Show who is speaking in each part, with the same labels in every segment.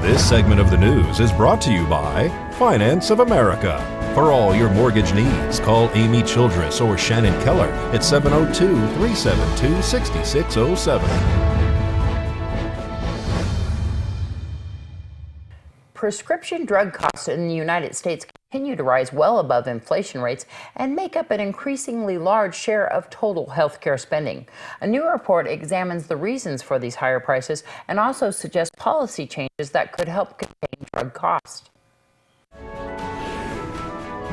Speaker 1: This segment of the news is brought to you by Finance of America. For all your mortgage needs, call Amy Childress or Shannon Keller at 702-372-6607.
Speaker 2: Prescription drug costs in the United States continue to rise well above inflation rates and make up an increasingly large share of total healthcare spending. A new report examines the reasons for these higher prices and also suggests policy changes that could help contain drug costs.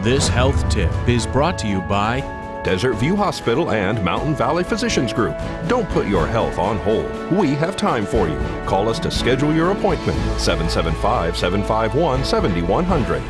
Speaker 3: This health tip is brought to you by
Speaker 1: Desert View Hospital and Mountain Valley Physicians Group. Don't put your health on hold. We have time for you. Call us to schedule your appointment. 775-751-7100.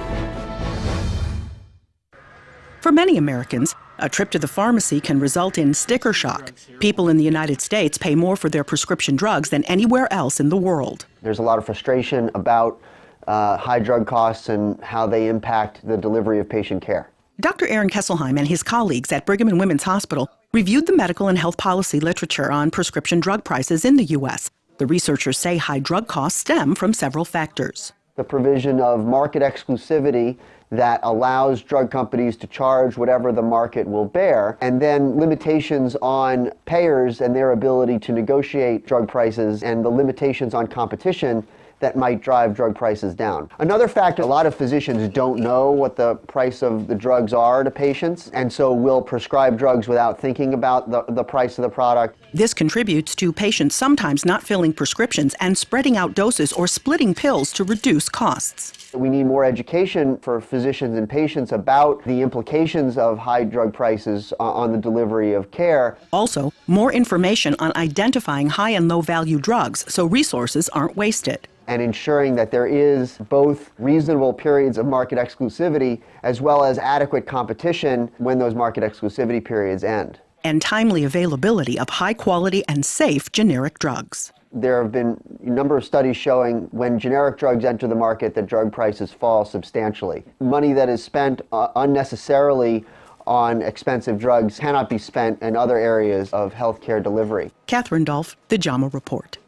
Speaker 4: For many Americans, a trip to the pharmacy can result in sticker shock. People in the United States pay more for their prescription drugs than anywhere else in the world.
Speaker 5: There's a lot of frustration about high drug costs and how they impact the delivery of patient care.
Speaker 4: Dr. Aaron Kesselheim and his colleagues at Brigham and Women's Hospital reviewed the medical and health policy literature on prescription drug prices in the U.S. The researchers say high drug costs stem from several factors.
Speaker 5: The provision of market exclusivity that allows drug companies to charge whatever the market will bear, and then limitations on payers and their ability to negotiate drug prices, and the limitations on competition that might drive drug prices down. Another factor, a lot of physicians don't know what the price of the drugs are to patients, and so will prescribe drugs without thinking about the price of the product.
Speaker 4: This contributes to patients sometimes not filling prescriptions and spreading out doses or splitting pills to reduce costs.
Speaker 5: We need more education for physicians and patients about the implications of high drug prices on the delivery of care.
Speaker 4: Also, more information on identifying high and low value drugs so resources aren't wasted.
Speaker 5: And ensuring that there is both reasonable periods of market exclusivity as well as adequate competition when those market exclusivity periods end.
Speaker 4: And timely availability of high quality and safe generic drugs.
Speaker 5: There have been a number of studies showing when generic drugs enter the market that drug prices fall substantially. Money that is spent unnecessarily on expensive drugs cannot be spent in other areas of healthcare delivery.
Speaker 4: Catherine Dolf, The JAMA Report.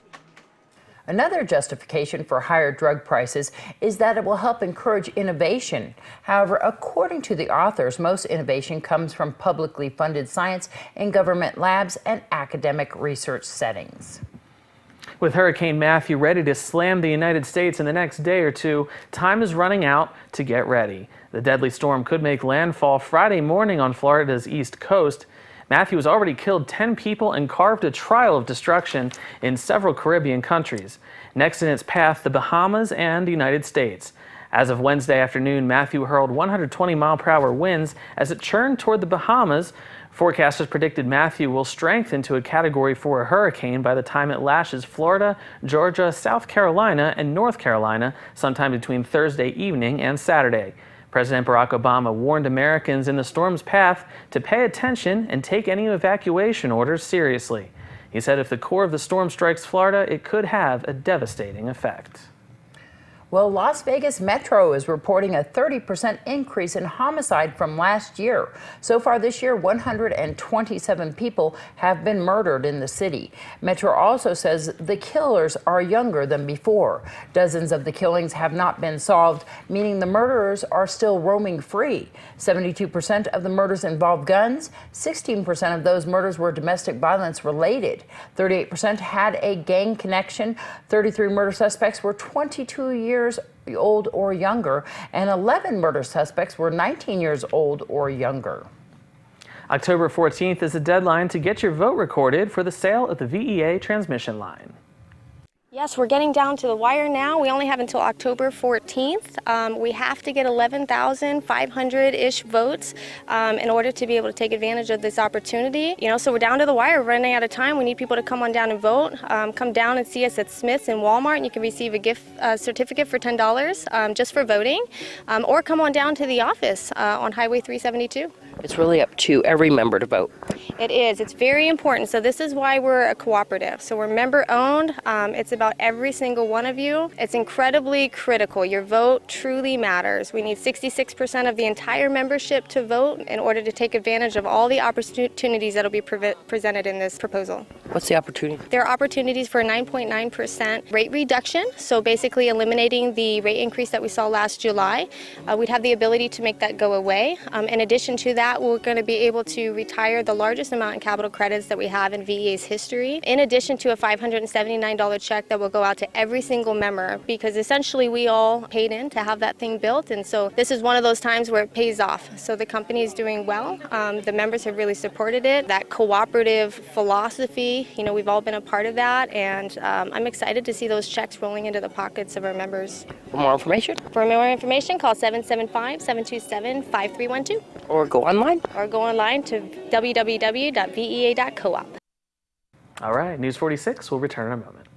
Speaker 2: Another justification for higher drug prices is that it will help encourage innovation. However, according to the authors, most innovation comes from publicly funded science in government labs and academic research settings.
Speaker 6: With Hurricane Matthew ready to slam the United States in the next day or two, time is running out to get ready. The deadly storm could make landfall Friday morning on Florida's east coast. Matthew has already killed 10 people and carved a trail of destruction in several Caribbean countries. Next in its path, the Bahamas and the United States. As of Wednesday afternoon, Matthew hurled 120-mile-per-hour winds as it churned toward the Bahamas. Forecasters predicted Matthew will strengthen to a Category 4 hurricane by the time it lashes Florida, Georgia, South Carolina, and North Carolina sometime between Thursday evening and Saturday. President Barack Obama warned Americans in the storm's path to pay attention and take any evacuation orders seriously. He said if the core of the storm strikes Florida, it could have a devastating effect.
Speaker 2: Well, Las Vegas Metro is reporting a 30% increase in homicide from last year. So far this year, 127 people have been murdered in the city. Metro also says the killers are younger than before. Dozens of the killings have not been solved, meaning the murderers are still roaming free. 72% of the murders involved guns. 16% of those murders were domestic violence related. 38% had a gang connection. 33 murder suspects were 22 years old or younger, and 11 murder suspects were 19 years old or younger.
Speaker 6: October 14th is the deadline to get your vote recorded for the sale of the VEA transmission line.
Speaker 7: Yes, we're getting down to the wire now. We only have until October 14th. We have to get 11,500-ish votes in order to be able to take advantage of this opportunity. So we're down to the wire, running out of time. We need people to come on down and vote. Come down and see us at Smith's and Walmart, and you can receive a gift certificate for $10 just for voting. Or come on down to the office on Highway 372.
Speaker 8: It's really up to every member to vote.
Speaker 7: It is. It's very important. So this is why we're a cooperative. So we're member owned. It's about every single one of you. It's incredibly critical. Your vote truly matters. We need 66% of the entire membership to vote in order to take advantage of all the opportunities that will be presented in this proposal.
Speaker 8: What's the opportunity?
Speaker 7: There are opportunities for a 9.9% rate reduction. So basically eliminating the rate increase that we saw last July. We'd have the ability to make that go away. In addition to that, we're going to be able to retire the largest amount in capital credits that we have in VEA's history, in addition to a $579 check that will go out to every single member, because essentially we all paid in to have that thing built, and so this is one of those times where it pays off. So the company is doing well. The members have really supported it. That cooperative philosophy, you know, we've all been a part of that, and I'm excited to see those checks rolling into the pockets of our members.
Speaker 8: For more information?
Speaker 7: For more information, call 775-727-5312.
Speaker 8: Or go online?
Speaker 7: Or go online to www.vea.coop.
Speaker 6: All right, News 46 will return in a moment.